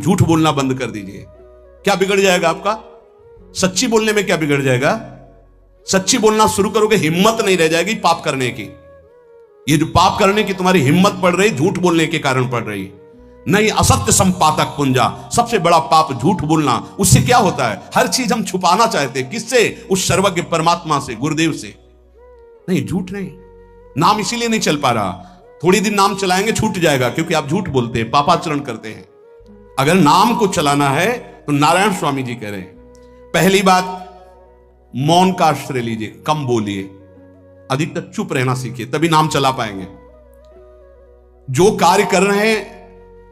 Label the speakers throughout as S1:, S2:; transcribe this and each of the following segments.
S1: झूठ बोलना बंद कर दीजिए। क्या बिगड़ जाएगा आपका? सच्ची बोलने में क्या बिगड़ जाएगा? सच्ची बोलना शुरू करोगे, हिम्मत नहीं रह जाएगी पाप करने की। ये जो पाप करने की तुम्हारी हिम्मत पड़ रही, झूठ बोलने के कारण पड़ रही। नहीं, असत्य संपातक पुंजा, सबसे बड़ा पाप झूठ बोलना। उससे क्या होता है? हर चीज हम छुपाना चाहते हैं। किससे? उस सर्वज्ञ परमात्मा से, गुरुदेव से। नहीं, झूठ नहीं। नाम इसीलिए नहीं चल पा रहा। थोड़ी दिन नाम चलाएंगे, छूट जाएगा, क्योंकि आप झूठ बोलते हैं, पापाचरण करते हैं। अगर नाम को चलाना है तो नारायण स्वामी जी कह रहे हैं, पहली बात मौन का आश्रय लीजिए, कम बोलिए, अधिकतर चुप रहना सीखिए, तभी नाम चला पाएंगे। जो कार्य कर रहे हैं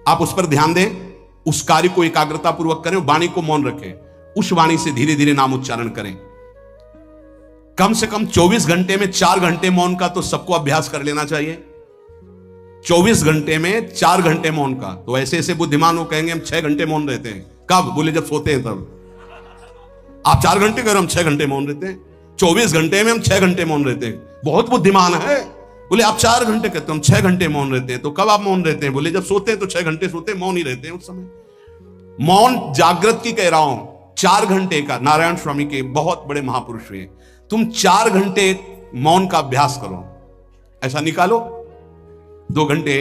S1: आप उस पर ध्यान दें, उस कार्य को एकाग्रता पूर्वक करें, वाणी को मौन रखें, उस वाणी से धीरे धीरे नाम उच्चारण करें। कम से कम 24 घंटे में 4 घंटे मौन का तो सबको अभ्यास कर लेना चाहिए। 24 घंटे में 4 घंटे मौन का। तो ऐसे ऐसे बुद्धिमान हो कहेंगे हम 6 घंटे मौन रहते हैं। कब? बोले जब सोते हैं तब। आप 4 घंटे करो, हम 6 घंटे मौन रहते हैं। 24 घंटे में हम 6 घंटे मौन रहते हैं। बहुत बुद्धिमान है। बोले आप 4 घंटे कहते, हम 6 घंटे मौन रहते हैं। तो कब आप मौन रहते हैं? बोले जब सोते हैं तो 6 घंटे सोते हैं, मौन ही रहते हैं उस समय। मौन जागृत की कह रहा हूं, 4 घंटे का। नारायण स्वामी के बहुत बड़े महापुरुष हुए, तुम 4 घंटे मौन का अभ्यास करो। ऐसा निकालो 2 घंटे,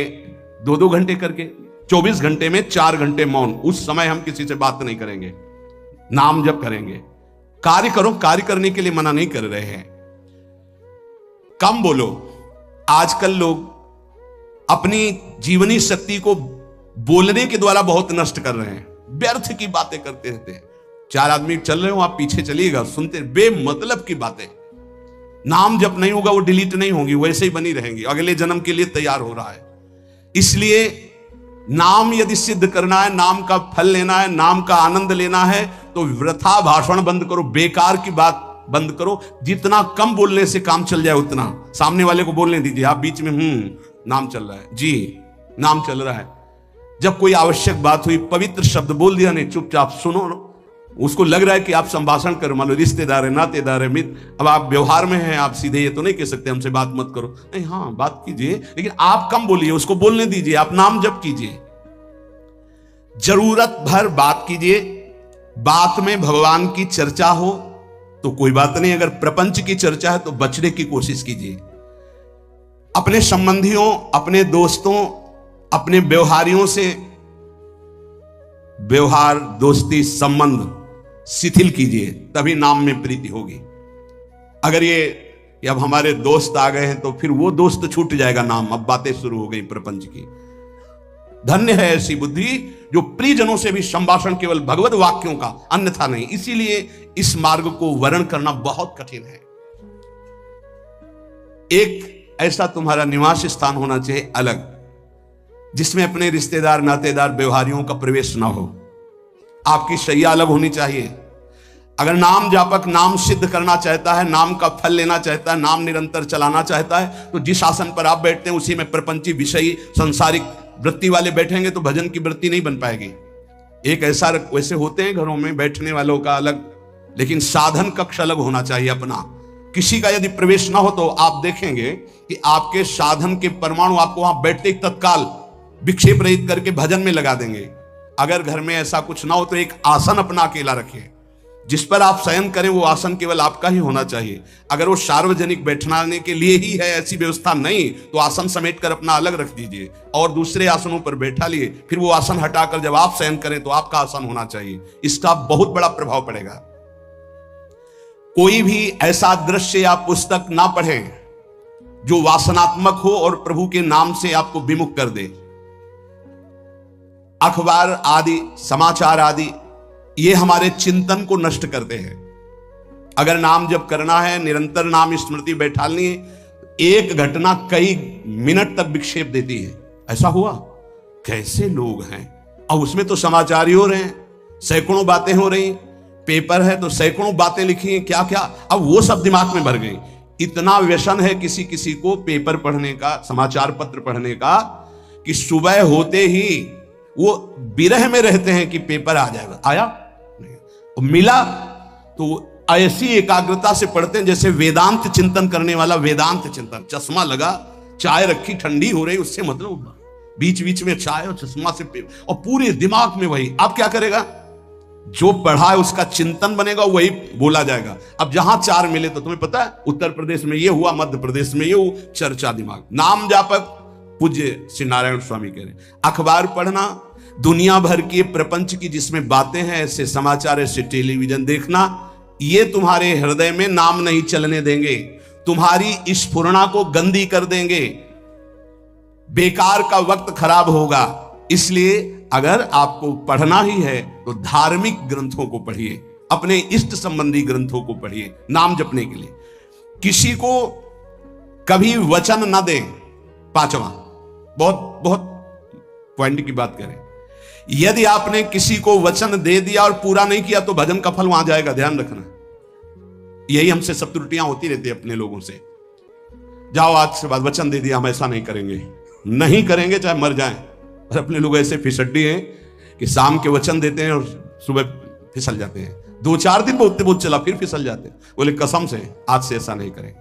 S1: 2 घंटे करके 24 घंटे में 4 घंटे मौन। उस समय हम किसी से बात नहीं करेंगे, नाम जप करेंगे। कार्य करो, कार्य करने के लिए मना नहीं कर रहे हैं। कम बोलो। आजकल लोग अपनी जीवनी शक्ति को बोलने के द्वारा बहुत नष्ट कर रहे हैं। व्यर्थ की बातें करते रहते हैं। 4 आदमी चल रहे हो, आप पीछे चलिएगा, सुनते, बेमतलब की बातें। नाम जब नहीं होगा वो डिलीट नहीं होंगी, वैसे ही बनी रहेंगी। अगले जन्म के लिए तैयार हो रहा है। इसलिए नाम यदि सिद्ध करना है, नाम का फल लेना है, नाम का आनंद लेना है, तो वृथा भाषण बंद करो, बेकार की बात बंद करो। जितना कम बोलने से काम चल जाए उतना। सामने वाले को बोलने दीजिए, आप बीच में नाम चल रहा है, जी नाम चल रहा है। जब कोई आवश्यक बात हुई, पवित्र शब्द बोल दिया, नहीं चुपचाप सुनो। उसको लग रहा है कि आप संभाषण कर, मान लो रिश्तेदार है, नातेदार है, मित्र, अब आप व्यवहार में हैं, आप सीधे ये तो नहीं कह सकते हमसे बात मत करो। नहीं, हाँ बात कीजिए, लेकिन आप कम बोलिए, उसको बोलने दीजिए, आप नाम जप कीजिए। जरूरत भर बात कीजिए। बात में भगवान की चर्चा हो तो कोई बात नहीं, अगर प्रपंच की चर्चा है तो बचने की कोशिश कीजिए। अपने संबंधियों, अपने दोस्तों, अपने व्यवहारियों से व्यवहार, दोस्ती, संबंध शिथिल कीजिए, तभी नाम में प्रीति होगी। अगर ये कि अब हमारे दोस्त आ गए हैं तो फिर वो दोस्त छूट जाएगा नाम, अब बातें शुरू हो गई प्रपंच की। धन्य है ऐसी बुद्धि जो प्रियजनों से भी संभाषण केवल भगवत वाक्यों का, अन्यथा नहीं। इसीलिए इस मार्ग को वर्ण करना बहुत कठिन है। एक ऐसा तुम्हारा निवास स्थान होना चाहिए अलग, जिसमें अपने रिश्तेदार, नातेदार, व्यवहारियों का प्रवेश ना हो। आपकी शैया अलग होनी चाहिए। अगर नाम जापक नाम सिद्ध करना चाहता है, नाम का फल लेना चाहता है, नाम निरंतर चलाना चाहता है, तो जिस आसन पर आप बैठते हैं उसी में प्रपंची, विषयी, संसारिक वृत्ति वाले बैठेंगे तो भजन की वृत्ति नहीं बन पाएगी। एक ऐसा, वैसे होते हैं घरों में बैठने वालों का अलग, लेकिन साधन कक्ष अलग होना चाहिए अपना। किसी का यदि प्रवेश ना हो तो आप देखेंगे कि आपके साधन के परमाणु आपको वहां बैठते ही तत्काल विक्षेप रहित करके भजन में लगा देंगे। अगर घर में ऐसा कुछ ना हो तो एक आसन अपना अकेला रखिए, जिस पर आप शयन करें वो आसन केवल आपका ही होना चाहिए। अगर वो सार्वजनिक बैठने के लिए ही है, ऐसी व्यवस्था नहीं, तो आसन समेट कर अपना अलग रख दीजिए और दूसरे आसनों पर बैठा लिए। फिर वो आसन हटाकर जब आप शयन करें तो आपका आसन होना चाहिए। इसका बहुत बड़ा प्रभाव पड़ेगा। कोई भी ऐसा दृश्य या पुस्तक ना पढ़ें जो वासनात्मक हो और प्रभु के नाम से आपको विमुख कर दे। अखबार आदि, समाचार आदि, ये हमारे चिंतन को नष्ट करते हैं। अगर नाम जब करना है, निरंतर नाम स्मृति बैठालनी है, एक घटना कई मिनट तक विक्षेप देती है। ऐसा हुआ, कैसे लोग हैं। अब उसमें तो समाचार ही हो रहे हैं, सैकड़ों बातें हो रही, पेपर है तो सैकड़ों बातें लिखी हैं, क्या क्या, अब वो सब दिमाग में भर गई। इतना व्यसन है किसी किसी को पेपर पढ़ने का, समाचार पत्र पढ़ने का, कि सुबह होते ही वो विरह में रहते हैं कि पेपर आ जाएगा। आया नहीं, मिला तो ऐसी एकाग्रता से पढ़ते हैं जैसे वेदांत चिंतन करने वाला वेदांत चिंतन। चश्मा लगा, चाय रखी, ठंडी हो रही, उससे मतलब बीच बीच में चाय और चश्मा से और पूरे दिमाग में वही। आप क्या करेगा, जो पढ़ा है उसका चिंतन बनेगा, वही बोला जाएगा। अब जहां चार मिले तो तुम्हें पता है, उत्तर प्रदेश में ये हुआ, मध्य प्रदेश में ये हुआ, चर्चा दिमाग। नाम जापक पूज्य श्री नारायण स्वामी कह रहे हैं, अखबार पढ़ना, दुनिया भर की प्रपंच की जिसमें बातें हैं, ऐसे समाचार, ऐसे टेलीविजन देखना, ये तुम्हारे हृदय में नाम नहीं चलने देंगे, तुम्हारी स्फुरणा को गंदी कर देंगे, बेकार का वक्त खराब होगा। इसलिए अगर आपको पढ़ना ही है तो धार्मिक ग्रंथों को पढ़िए, अपने इष्ट संबंधी ग्रंथों को पढ़िए नाम जपने के लिए। किसी को कभी वचन न दें। पांचवा, बहुत बहुत पॉइंट की बात करें, यदि आपने किसी को वचन दे दिया और पूरा नहीं किया तो भजन का फल वहां जाएगा, ध्यान रखना। यही हमसे सब त्रुटियां होती रहती है अपने लोगों से। जाओ आज से बाद वचन दे दिया, हम ऐसा नहीं करेंगे, नहीं करेंगे चाहे मर जाएं। और अपने लोग ऐसे फिसड्डी हैं कि शाम के वचन देते हैं और सुबह फिसल जाते हैं, 2-4 दिन बोलते बोलते चला, फिर फिसल जाते हैं। बोले कसम से आज से ऐसा नहीं करें।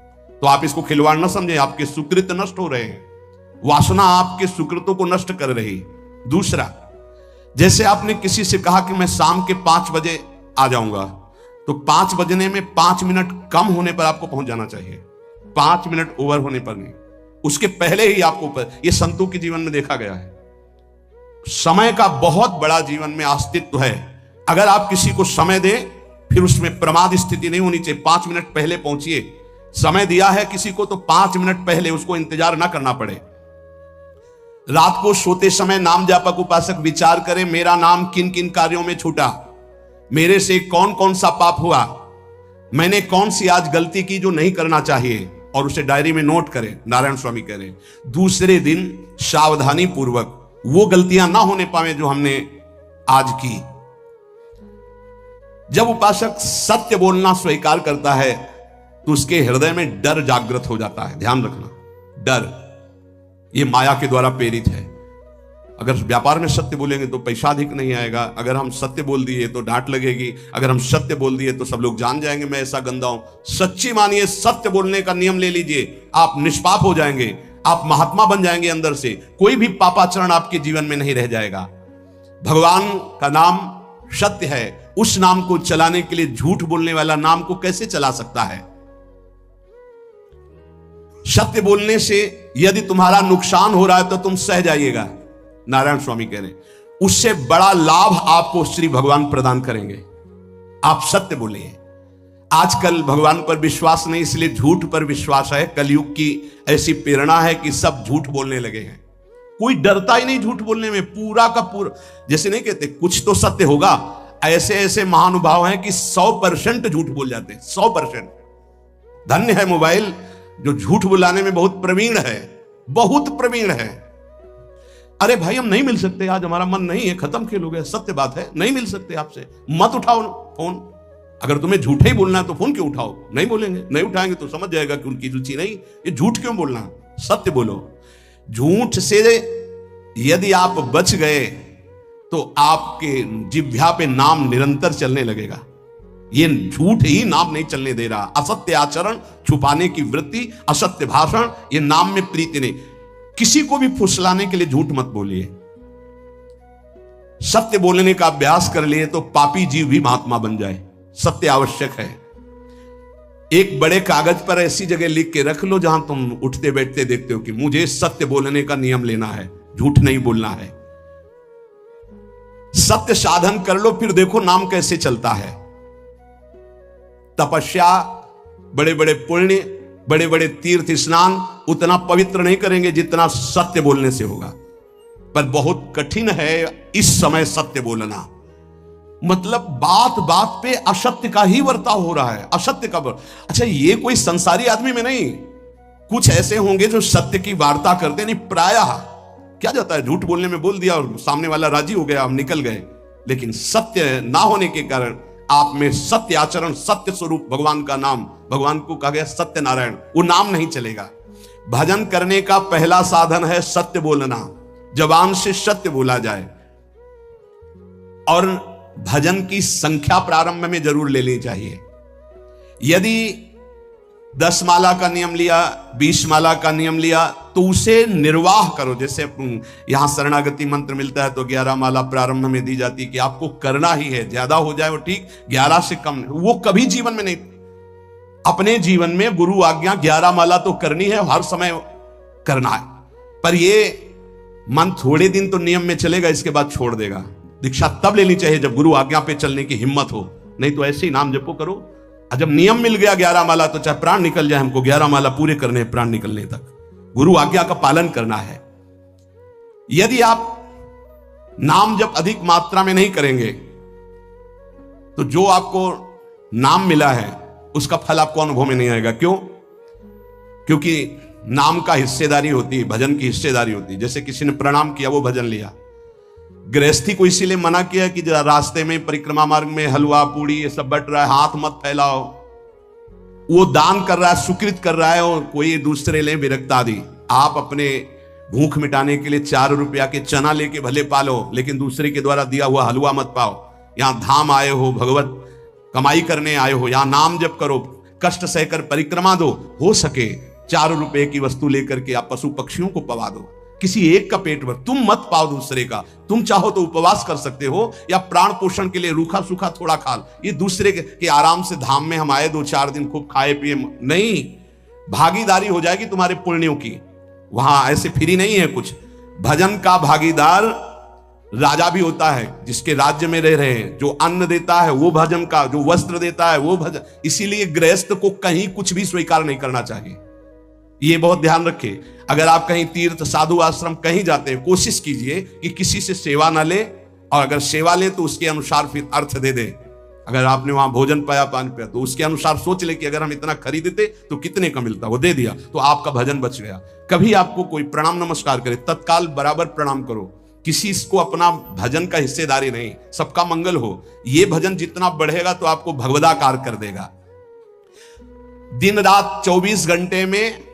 S1: तो आप इसको खिलवाड़ न समझें, आपके सुकृत नष्ट हो रहे हैं, वासना आपके सुकृतों को नष्ट कर रही। दूसरा, जैसे आपने किसी से कहा कि मैं शाम के 5 बजे आ जाऊंगा, तो 5 बजने में 5 मिनट कम होने पर आपको पहुंच जाना चाहिए, 5 मिनट ओवर होने पर नहीं, उसके पहले ही आपको। यह संतों के जीवन में देखा गया है। समय का बहुत बड़ा जीवन में अस्तित्व है। अगर आप किसी को समय दें, फिर उसमें प्रमाद स्थिति नहीं होनी चाहिए। 5 मिनट पहले पहुंचिए। समय दिया है किसी को तो 5 मिनट पहले, उसको इंतजार ना करना पड़े। रात को सोते समय नाम जापक उपासक विचार करें, मेरा नाम किन किन कार्यों में छूटा, मेरे से कौन कौन सा पाप हुआ, मैंने कौन सी आज गलती की जो नहीं करना चाहिए, और उसे डायरी में नोट करें। नारायण स्वामी कह रहे हैं दूसरे दिन सावधानी पूर्वक वो गलतियां ना होने पावे जो हमने आज की। जब उपासक सत्य बोलना स्वीकार करता है तो उसके हृदय में डर जागृत हो जाता है। ध्यान रखना, डर ये माया के द्वारा प्रेरित है। अगर व्यापार में सत्य बोलेंगे तो पैसा अधिक नहीं आएगा, अगर हम सत्य बोल दिए तो डांट लगेगी, अगर हम सत्य बोल दिए तो सब लोग जान जाएंगे मैं ऐसा गंदा हूं। सच्ची मानिए, सत्य बोलने का नियम ले लीजिए, आप निष्पाप हो जाएंगे, आप महात्मा बन जाएंगे अंदर से, कोई भी पापाचरण आपके जीवन में नहीं रह जाएगा। भगवान का नाम सत्य है, उस नाम को चलाने के लिए झूठ बोलने वाला नाम को कैसे चला सकता है। सत्य बोलने से यदि तुम्हारा नुकसान हो रहा है तो तुम सह जाइएगा। नारायण स्वामी कह रहे हैं उससे बड़ा लाभ आपको श्री भगवान प्रदान करेंगे। आप सत्य बोलिए। आजकल भगवान पर विश्वास नहीं, इसलिए झूठ पर विश्वास है। कलयुग की ऐसी प्रेरणा है कि सब झूठ बोलने लगे हैं, कोई डरता ही नहीं झूठ बोलने में। पूरा का पूरा, जैसे नहीं कहते कुछ तो सत्य होगा, ऐसे ऐसे महानुभाव हैं कि 100% झूठ बोल जाते हैं, 100%। धन्य है मोबाइल जो झूठ बुलाने में बहुत प्रवीण है, बहुत प्रवीण है। अरे भाई हम नहीं मिल सकते, आज हमारा मन नहीं है, खत्म खेल हो गया, सत्य बात है, नहीं मिल सकते आपसे, मत उठाओ फोन। अगर तुम्हें झूठे ही बोलना है तो फोन क्यों उठाओ, नहीं बोलेंगे, नहीं उठाएंगे तो समझ जाएगा कि उनकी रुचि नहीं, ये झूठ क्यों बोलना, सत्य बोलो। झूठ से यदि आप बच गए तो आपके जिह्वा पे नाम निरंतर चलने लगेगा। ये झूठ ही नाम नहीं चलने दे रहा। असत्य आचरण, छुपाने की वृत्ति, असत्य भाषण, ये नाम में प्रीति नहीं। किसी को भी फुसलाने के लिए झूठ मत बोलिए। सत्य बोलने का अभ्यास कर लिए तो पापी जीव भी महात्मा बन जाए। सत्य आवश्यक है। एक बड़े कागज पर ऐसी जगह लिख के रख लो जहां तुम उठते बैठते देखते हो कि मुझे सत्य बोलने का नियम लेना है, झूठ नहीं बोलना है। सत्य साधन कर लो, फिर देखो नाम कैसे चलता है। तपस्या, बड़े बड़े पुण्य, बड़े बड़े तीर्थ स्नान उतना पवित्र नहीं करेंगे जितना सत्य बोलने से होगा। पर बहुत कठिन है इस समय सत्य बोलना। मतलब बात बात पे असत्य का ही वर्ताव हो रहा है, असत्य का अच्छा, ये कोई संसारी आदमी में नहीं, कुछ ऐसे होंगे जो सत्य की वार्ता करते नहीं। प्रायः क्या जाता है, झूठ बोलने में बोल दिया और सामने वाला राजी हो गया, हम निकल गए। लेकिन सत्य ना होने के कारण आप में सत्य आचरण, सत्य स्वरूप भगवान का नाम, भगवान को कहा गया सत्य नारायण, वो नाम नहीं चलेगा। भजन करने का पहला साधन है सत्य बोलना, जबान से सत्य बोला जाए। और भजन की संख्या प्रारंभ में जरूर लेनी चाहिए। यदि 10 माला का नियम लिया, 20 माला का नियम लिया, तो उसे निर्वाह करो। जैसे यहां शरणागति मंत्र मिलता है तो 11 माला प्रारंभ में दी जाती है कि आपको करना ही है, ज्यादा हो जाए वो ठीक, 11 से कम नहीं। वो कभी जीवन में नहीं, अपने जीवन में गुरु आज्ञा 11 माला तो करनी है, हर समय करना है। पर ये मन थोड़े दिन तो नियम में चलेगा, इसके बाद छोड़ देगा। दीक्षा तब लेनी चाहिए जब गुरु आज्ञा पे चलने की हिम्मत हो, नहीं तो ऐसे ही नाम जपो करो। जब नियम मिल गया 11 माला तो चाहे प्राण निकल जाए, हमको 11 माला पूरे करने हैं, प्राण निकलने तक गुरु आज्ञा का पालन करना है। यदि आप नाम जप अधिक मात्रा में नहीं करेंगे तो जो आपको नाम मिला है उसका फल आपको अनुभव में नहीं आएगा। क्यों? क्योंकि नाम का हिस्सेदारी होती है, भजन की हिस्सेदारी होती है। जैसे किसी ने प्रणाम किया, वो भजन लिया। गृहस्थी को इसीलिए मना किया कि रास्ते में परिक्रमा मार्ग में हलवा पूड़ी ये सब बट रहा है, हाथ मत फैलाओ। वो दान कर रहा है, सुकृत कर रहा है, और कोई दूसरे ले विरक्त आदि। आप अपने भूख मिटाने के लिए 4 रुपया के चना लेके भले पालो, लेकिन दूसरे के द्वारा दिया हुआ हलवा मत पाओ। यहां धाम आए हो, भगवत कमाई करने आए हो, यहां नाम जप करो, कष्ट सहकर परिक्रमा दो। हो सके 4 रुपए की वस्तु लेकर के आप पशु पक्षियों को पवा दो, किसी एक का पेट भर, तुम मत पाओ दूसरे का। तुम चाहो तो उपवास कर सकते हो, या प्राण पोषण के लिए रूखा सूखा थोड़ा खा लो। ये दूसरे के आराम से धाम में हम आए 2-4 दिन खूब खाए पिए नहीं, भागीदारी हो जाएगी तुम्हारे पुण्यों की। वहां ऐसे फ्री नहीं है कुछ। भजन का भागीदार राजा भी होता है, जिसके राज्य में रह रहे हैं। जो अन्न देता है वो भजन का, जो वस्त्र देता है वो भजन। इसीलिए गृहस्थ को कहीं कुछ भी स्वीकार नहीं करना चाहिए, ये बहुत ध्यान रखे। अगर आप कहीं तीर्थ साधु आश्रम कहीं जाते हैं, कोशिश कीजिए कि किसी से सेवा ना ले, और अगर सेवा ले तो उसके अनुसार फिर अर्थ दे दे। अगर आपने वहां भोजन पाया, पान पाया, तो उसके अनुसार सोच ले कि अगर हम इतना खरीदते तो कितने का मिलता, वो दे दिया तो आपका भजन बच गया। कभी आपको कोई प्रणाम नमस्कार करे, तत्काल बराबर प्रणाम करो। किसी को अपना भजन का हिस्सेदारी नहीं, सबका मंगल हो। ये भजन जितना बढ़ेगा तो आपको भगवदाकार कर देगा। दिन रात 24 घंटे में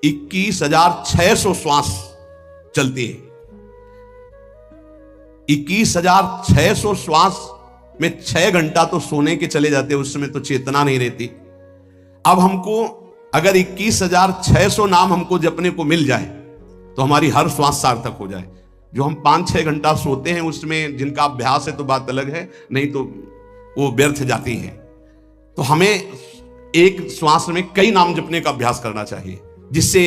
S1: 21,600 श्वास चलती है। 21,600 श्वास में 6 घंटा तो सोने के चले जाते हैं, उस समय तो चेतना नहीं रहती। अब हमको अगर 21,600 नाम हमको जपने को मिल जाए तो हमारी हर श्वास सार्थक हो जाए। जो हम 5-6 घंटा सोते हैं उसमें जिनका अभ्यास है तो बात अलग है, नहीं तो वो व्यर्थ जाती है। तो हमें एक श्वास में कई नाम जपने का अभ्यास करना चाहिए, जिससे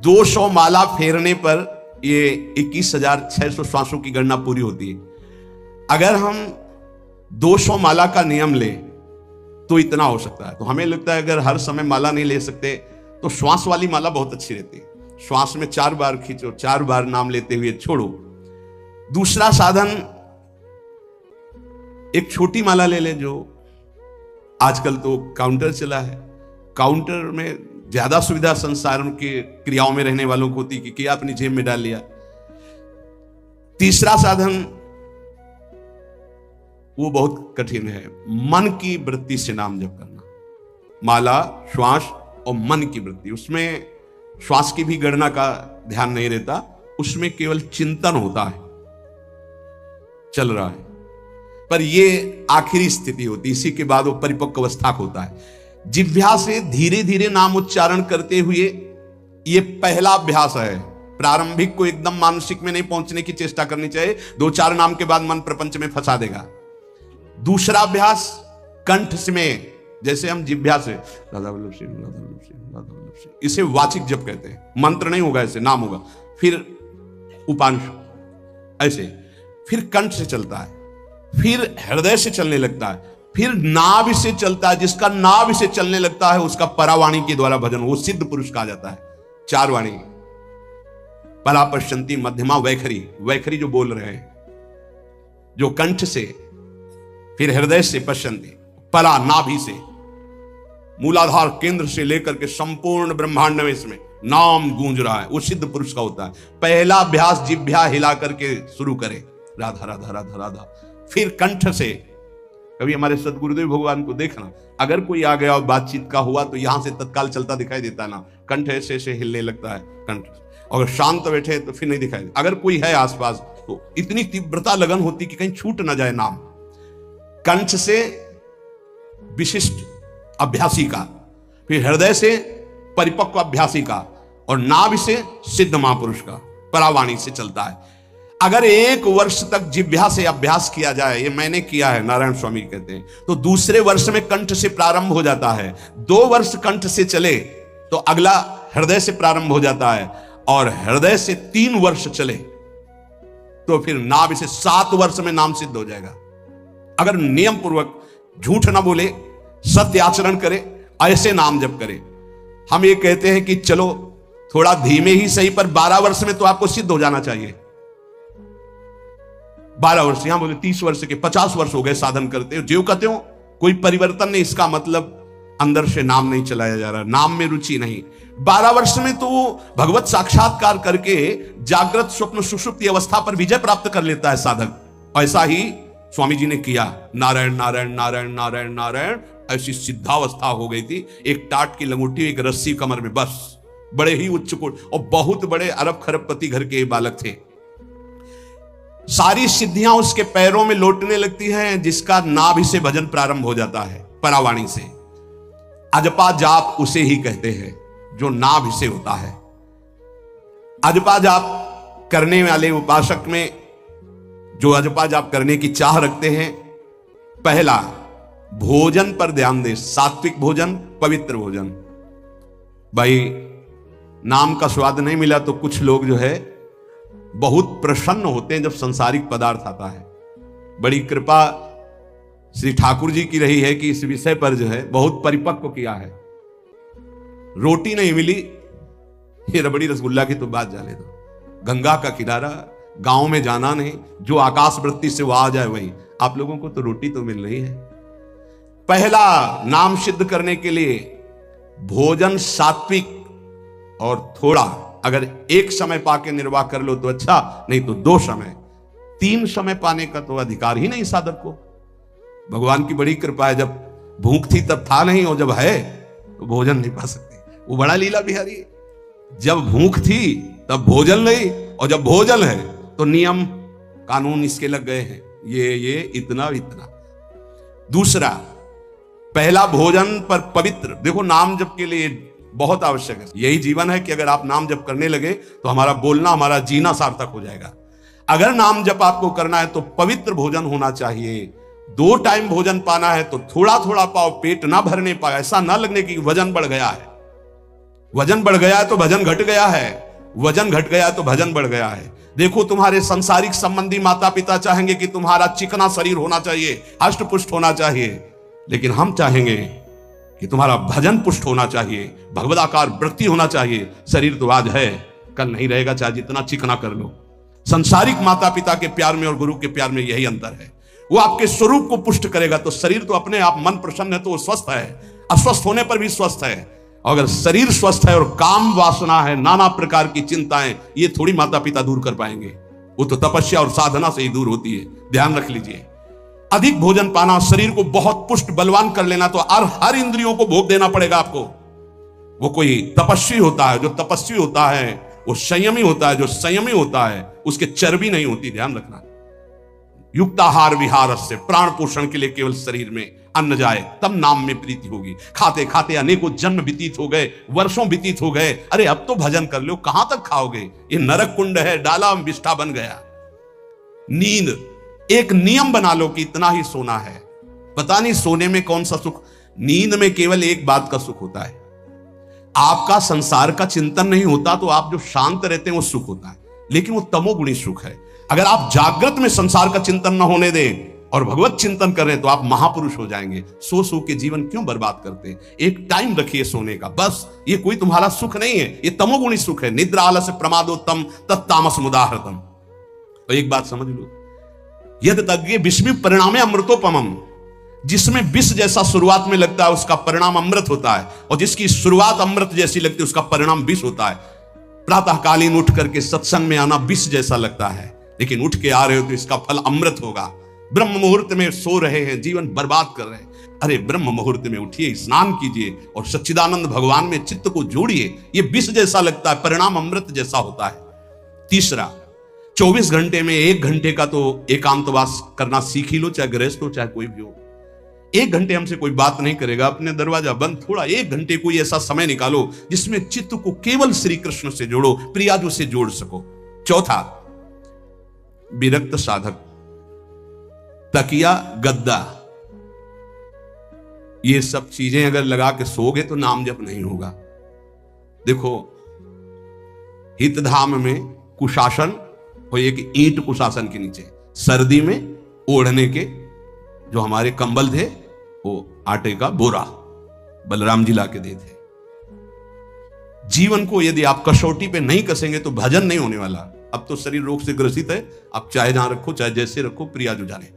S1: 200 माला फेरने पर ये 21,600 श्वासों की गणना पूरी होती है। अगर हम 200 माला का नियम ले तो इतना हो सकता है। तो हमें लगता है अगर हर समय माला नहीं ले सकते तो श्वास वाली माला बहुत अच्छी रहती है। श्वास में 4 बार खींचो, 4 बार नाम लेते हुए छोड़ो। दूसरा साधन, एक छोटी माला ले लें, जो आजकल तो काउंटर चला है। काउंटर में ज्यादा सुविधा संसार के क्रियाओं में रहने वालों को होती कि क्या अपनी जेब में डाल लिया। तीसरा साधन वो बहुत कठिन है, मन की वृत्ति से नाम जप करना। माला, श्वास और मन की वृत्ति, उसमें श्वास की भी गणना का ध्यान नहीं रहता, उसमें केवल चिंतन होता है, चल रहा है। पर ये आखिरी स्थिति होती, इसी के बाद वो परिपक्व अवस्था होता है। जिह्वा से धीरे धीरे नाम उच्चारण करते हुए, ये पहला अभ्यास है। प्रारंभिक को एकदम मानसिक में नहीं पहुंचने की चेष्टा करनी चाहिए, 2-4 नाम के बाद मन प्रपंच में फंसा देगा। दूसरा अभ्यास कंठ में, जैसे हम जिह्वा से राधा वल्लभ सिंह, राधा वल्लभ सिंह, राधा वल्लभ सिंह, इसे वाचिक जप कहते हैं। मंत्र नहीं होगा, ऐसे नाम होगा। फिर उपांश ऐसे, फिर कंठ से चलता है, फिर हृदय से चलने लगता है, फिर नाभि से चलता है। जिसका नाभि से चलने लगता है उसका परावाणी के द्वारा भजन, वो सिद्ध पुरुष कहा जाता है। 4 वाणी, परा, पश्चंती, मध्यमा, वैखरी। वैखरी जो बोल रहे हैं, जो कंठ से, फिर हृदय से पश्चंती, परा नाभि से, मूलाधार केंद्र से लेकर के संपूर्ण ब्रह्मांड में इसमें नाम गूंज रहा है, वो सिद्ध पुरुष का होता है। पहला अभ्यास जिह्वा हिला करके शुरू करें, राधा राधा राधा राधा। फिर कंठ से, कभी हमारे सदगुरुदेव भगवान को देखना, अगर कोई आ गया और बातचीत का हुआ तो यहां से तत्काल चलता दिखाई देता है ना, कंठ ऐसे ऐसे हिलने लगता है कंठ। अगर शांत बैठे तो फिर नहीं दिखाई देता। अगर कोई है आसपास तो इतनी तीव्रता लगन होती कि कहीं छूट ना जाए नाम। कंठ से विशिष्ट अभ्यासी का, फिर हृदय से परिपक्व अभ्यासी का, और नाभि से सिद्ध महापुरुष का। परावाणी से चलता है। अगर 1 वर्ष तक जिह्वा से अभ्यास किया जाए, ये मैंने किया है, नारायण स्वामी कहते हैं, तो दूसरे वर्ष में कंठ से प्रारंभ हो जाता है। 2 वर्ष कंठ से चले तो अगला हृदय से प्रारंभ हो जाता है, और हृदय से 3 वर्ष चले तो फिर नाभि से 7 वर्ष में नाम सिद्ध हो जाएगा। अगर नियम पूर्वक झूठ ना बोले, सत्य आचरण करे, ऐसे नाम जप करे। हम ये कहते हैं कि चलो थोड़ा धीमे ही सही, पर 12 वर्ष में तो आपको सिद्ध हो जाना चाहिए। 12 वर्ष, यहां बोले 30 वर्ष के 50 वर्ष हो गए साधन करते हो, जो कहते हो कोई परिवर्तन नहीं, इसका मतलब अंदर से नाम नहीं चलाया जा रहा, नाम में रुचि नहीं। 12 वर्ष में तो भगवत साक्षात्कार करके जागृत स्वप्न सुषुप्ति अवस्था पर विजय प्राप्त कर लेता है साधक। ऐसा ही स्वामी जी ने किया। नारायण नारायण नारायण नारायण नारायण, ऐसी सिद्धावस्था हो गई थी। एक टाट की लंगोटी, एक रस्सी कमर में, बस। बड़े ही उच्च कोट, और बहुत बड़े अरब खरबपति घर के बालक थे। सारी सिद्धियां उसके पैरों में लौटने लगती हैं, जिसका नाभि से भजन प्रारंभ हो जाता है, परावाणी से। अजपा जाप उसे ही कहते हैं जो नाभि से होता है। अजपा जाप करने वाले उपासक में जो अजपा जाप करने की चाह रखते हैं, पहला भोजन पर ध्यान दे। सात्विक भोजन, पवित्र भोजन। भाई नाम का स्वाद नहीं मिला तो कुछ लोग जो है बहुत प्रसन्न होते हैं जब संसारिक पदार्थ आता है। बड़ी कृपा श्री ठाकुर जी की रही है कि इस विषय पर जो है बहुत परिपक्व किया है। रोटी नहीं मिली, ये रबड़ी रसगुल्ला की तो बात जाने दो। गंगा का किनारा, गांव में जाना नहीं, जो आकाश वृत्ति से वह आ जाए वही। आप लोगों को तो रोटी तो मिल रही है। पहला नाम सिद्ध करने के लिए भोजन सात्विक, और थोड़ा अगर एक समय पाके निर्वाह कर लो तो अच्छा, नहीं तो 2 समय। 3 समय पाने का तो अधिकार ही नहीं साधक को। भगवान की बड़ी कृपा है, जब भूख थी तब था नहीं, और जब है तो भोजन नहीं पा सकते। वो बड़ा लीला बिहारी है। जब भूख थी तब भोजन नहीं, और जब भोजन है तो नियम कानून इसके लग गए हैं, ये इतना इतना। दूसरा, पहला भोजन पर पवित्र। देखो नाम जप के लिए बहुत आवश्यक है। यही जीवन है कि अगर आप नाम जप करने लगे तो हमारा बोलना, हमारा जीना सार्थक हो जाएगा। अगर नाम जप आपको करना है तो पवित्र भोजन होना चाहिए। 2 टाइम भोजन पाना है तो थोड़ा थोड़ा पाओ, पेट ना भरने पाए। ऐसा ना लगने की वजन बढ़ गया है। वजन बढ़ गया है तो भजन घट गया है, वजन घट गया तो भजन बढ़ गया है। देखो तुम्हारे संसारिक संबंधी माता पिता चाहेंगे कि तुम्हारा चिकना शरीर होना चाहिए, हष्ट पुष्ट होना चाहिए, लेकिन हम चाहेंगे कि तुम्हारा भजन पुष्ट होना चाहिए, भगवदाकार वृत्ति होना चाहिए। शरीर तो आज है, कल नहीं रहेगा, चाहे जितना चिकना कर लो। संसारिक माता पिता के प्यार में और गुरु के प्यार में यही अंतर है। वो आपके स्वरूप को पुष्ट करेगा तो शरीर तो अपने आप, मन प्रसन्न है तो वो स्वस्थ है, अस्वस्थ होने पर भी स्वस्थ है। अगर शरीर स्वस्थ है और काम वासना है, नाना प्रकार की चिंताएं, ये थोड़ी माता पिता दूर कर पाएंगे। वो तो तपस्या और साधना से ही दूर होती है, ध्यान रख लीजिए। अधिक भोजन पाना, शरीर को बहुत पुष्ट बलवान कर लेना, तो हर इंद्रियों को भोग देना पड़ेगा आपको। वो कोई तपस्वी होता है, जो तपस्वी होता है वो संयमी होता है, जो संयमी होता है उसके चर्बी नहीं होती, ध्यान रखना। युक्ताहार विहार से, प्राण पोषण के लिए केवल शरीर में अन्न जाए तब नाम में प्रीति होगी। खाते खाते अनेकों जन्म व्यतीत हो गए, वर्षों व्यतीत हो गए, अरे अब तो भजन कर लो, कहां तक खाओगे? ये नरक कुंड है, डाला विष्ठा बन गया। नींद, एक नियम बना लो कि इतना ही सोना है। पता नहीं सोने में कौन सा सुख, नींद में केवल एक बात का सुख होता है, आपका संसार का चिंतन नहीं होता, तो आप जो शांत रहते हैं वो सुख होता है, लेकिन वो तमोगुणी सुख है। अगर आप जागृत में संसार का चिंतन न होने दें और भगवत चिंतन करें तो आप महापुरुष हो जाएंगे। सो के जीवन क्यों बर्बाद करते हैं? एक टाइम रखिए सोने का, बस। ये कोई तुम्हारा सुख नहीं है, ये तमोगुणी सुख है। निद्रा आलस्य प्रमादोत्तम तत्तामस मुदाहृतम। तो एक बात समझ लो, यद तज्ञे विस्मि परिणामे अमृतोपमम। जिसमें विष जैसा शुरुआत में लगता है उसका परिणाम अमृत होता है, और जिसकी शुरुआत अमृत जैसी लगती है उसका परिणाम विष होता है। प्रातःकालीन उठ करके सत्संग में आना विष जैसा लगता है, लेकिन उठ के आ रहे हो तो इसका फल अमृत होगा। ब्रह्म मुहूर्त में सो रहे हैं, जीवन बर्बाद कर रहे हैं, अरे ब्रह्म मुहूर्त में उठिए, स्नान कीजिए और सच्चिदानंद भगवान में चित्त को जोड़िए। ये विष जैसा लगता है, परिणाम अमृत जैसा होता है। तीसरा, 24 घंटे में 1 घंटे का तो एकांतवास करना सीख ही लो, चाहे गृहस्थ हो चाहे कोई भी हो। 1 घंटे हमसे कोई बात नहीं करेगा, अपने दरवाजा बंद, थोड़ा 1 घंटे कोई ऐसा समय निकालो जिसमें चित्त को केवल श्री कृष्ण से जोड़ो, प्रियाजू से जोड़ सको। चौथा, विरक्त साधक, तकिया, गद्दा, ये सब चीजें अगर लगा के सोगे तो नाम जप नहीं होगा। देखो, हितधाम में कुशासन हो, एक ईंट कुशासन के नीचे, सर्दी में ओढ़ने के जो हमारे कंबल थे वो आटे का बोरा बलराम जी ला के दे थे। जीवन को यदि आप कसौटी पे नहीं कसेंगे तो भजन नहीं होने वाला। अब तो शरीर रोग से ग्रसित है, आप चाहे जहां रखो चाहे जैसे रखो, प्रिया जो जाने।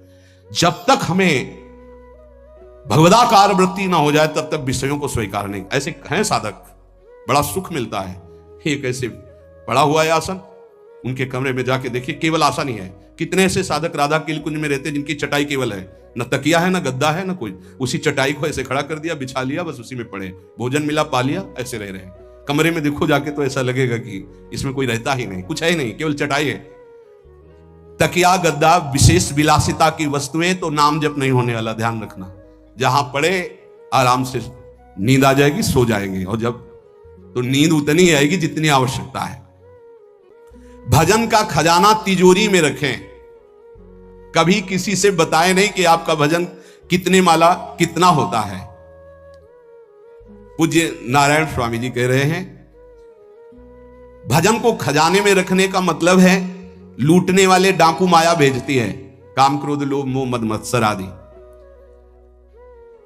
S1: जब तक हमें भगवदाकार वृत्ति ना हो जाए तब तक विषयों को स्वीकार नहीं। ऐसे हैं साधक, बड़ा सुख मिलता है। एक ऐसे पड़ा हुआ है आसन, उनके कमरे में जाके देखिए, केवल आसन ही है। कितने ऐसे साधक राधा कीलकुंज में रहते जिनकी चटाई केवल है, न तकिया है न गद्दा है न कोई, उसी चटाई को ऐसे खड़ा कर दिया, बिछा लिया, बस उसी में पड़े, भोजन मिला पा लिया, ऐसे रह रहे हैं। कमरे में देखो जाके तो ऐसा लगेगा कि इसमें कोई रहता ही नहीं, कुछ है ही नहीं, केवल चटाई है। तकिया गद्दा विशेष विलासिता की वस्तुएं तो नाम जप नहीं होने वाला, ध्यान रखना। जहां पड़े आराम से नींद आ जाएगी, सो जाएंगे, और जब तो नींद उतनी आएगी जितनी आवश्यकता है। भजन का खजाना तिजोरी में रखें, कभी किसी से बताएं नहीं कि आपका भजन कितने माला कितना होता है। पूज्य नारायण स्वामी जी कह रहे हैं, भजन को खजाने में रखने का मतलब है लूटने वाले डाकू माया भेजती है, काम क्रोध लोभ मोह मद मत्सर आदि,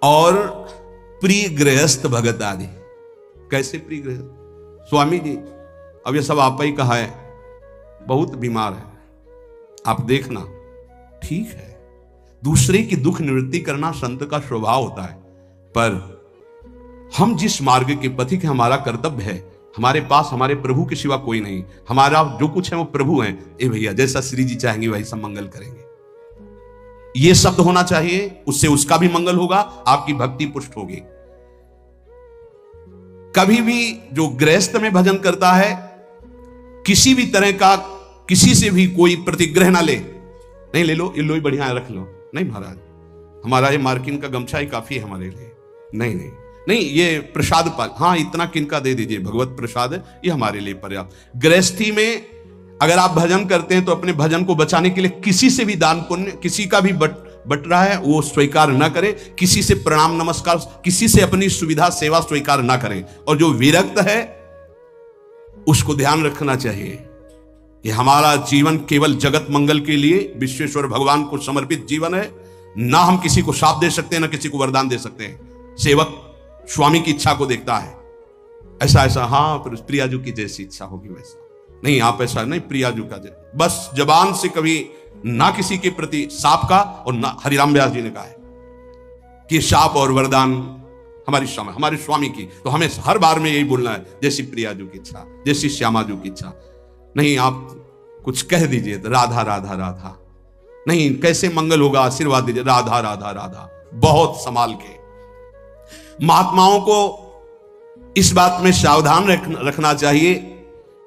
S1: और प्रिय गृहस्थ भगत आदि। कैसे प्रिय गृहस्थ? स्वामी जी अब ये सब आप ही कहा है, बहुत बीमार है, आप देखना, ठीक है, दूसरे की दुख निवृत्ति करना संत का स्वभाव होता है, पर हम जिस मार्ग के पथिक है, हमारा कर्तव्य है, हमारे पास हमारे प्रभु के सिवा कोई नहीं, हमारा जो कुछ है वो प्रभु है। ए भैया, जैसा श्री जी चाहेंगे वही सब मंगल करेंगे, ये शब्द होना चाहिए, उससे उसका भी मंगल होगा, आपकी भक्ति पुष्ट होगी। कभी भी जो गृहस्थ में भजन करता है, किसी भी तरह का किसी से भी कोई प्रतिग्रह ना ले, नहीं ले लो, ये लो ही बढ़िया है, रख लो, नहीं महाराज हमारा ये मार्किन का गमछा ही काफी है हमारे लिए, नहीं नहीं नहीं, ये प्रसाद पाल, हाँ इतना किनका दे दीजिए, भगवत प्रसाद है, ये हमारे लिए पर्याप्त। गृहस्थी में अगर आप भजन करते हैं तो अपने भजन को बचाने के लिए किसी से भी दान पुण्य, किसी का भी बट रहा है वो स्वीकार ना करें, किसी से प्रणाम नमस्कार, किसी से अपनी सुविधा सेवा स्वीकार ना करें। और जो विरक्त है उसको ध्यान रखना चाहिए कि हमारा जीवन केवल जगत मंगल के लिए विश्वेश्वर भगवान को समर्पित जीवन है, ना हम किसी को शाप दे सकते हैं ना किसी को वरदान दे सकते हैं। सेवक स्वामी की इच्छा को देखता है, ऐसा ऐसा, हाँ प्रियाजू की जैसी इच्छा होगी वैसा नहीं, आप ऐसा नहीं, प्रियाजू का बस जबान से कभी ना किसी के प्रति शाप का, और ना हरिराम व्यास जी ने कहा है कि शाप और वरदान हमारी क्षमा, हमारे स्वामी की, तो हमें हर बार में यही बोलना है, जैसी प्रियाजू की इच्छा, जैसी श्यामाजू की इच्छा। नहीं आप कुछ कह दीजिए तो राधा राधा राधा, नहीं कैसे मंगल होगा, आशीर्वाद दीजिए राधा राधा राधा, बहुत संभाल के। महात्माओं को इस बात में सावधान रखना चाहिए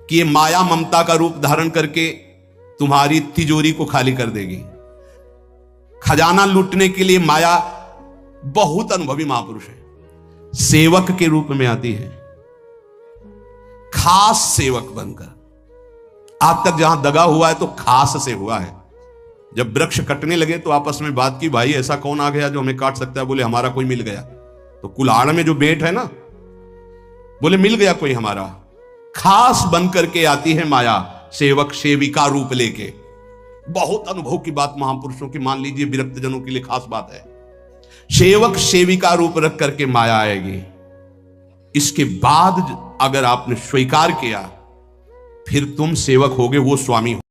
S1: कि ये माया ममता का रूप धारण करके तुम्हारी तिजोरी को खाली कर देगी। खजाना लूटने के लिए माया बहुत अनुभवी महापुरुष है, सेवक के रूप में आती है, खास सेवक बनकर। आज तक जहां दगा हुआ है तो खास से हुआ है। जब वृक्ष कटने लगे तो आपस में बात की, भाई ऐसा कौन आ गया जो हमें काट सकता है? बोले हमारा कोई मिल गया। तो कुल्हाड़ में जो बेट है ना, बोले मिल गया कोई हमारा। खास बन करके आती है माया, सेवक सेविका रूप लेके। बहुत अनुभव की बात महापुरुषों की, मान लीजिए विरक्त जनों के लिए खास बात है। सेवक सेविका रूप रख करके माया आएगी। इसके बाद अगर आपने स्वीकार किया, फिर तुम सेवक होगे, वो स्वामी हो।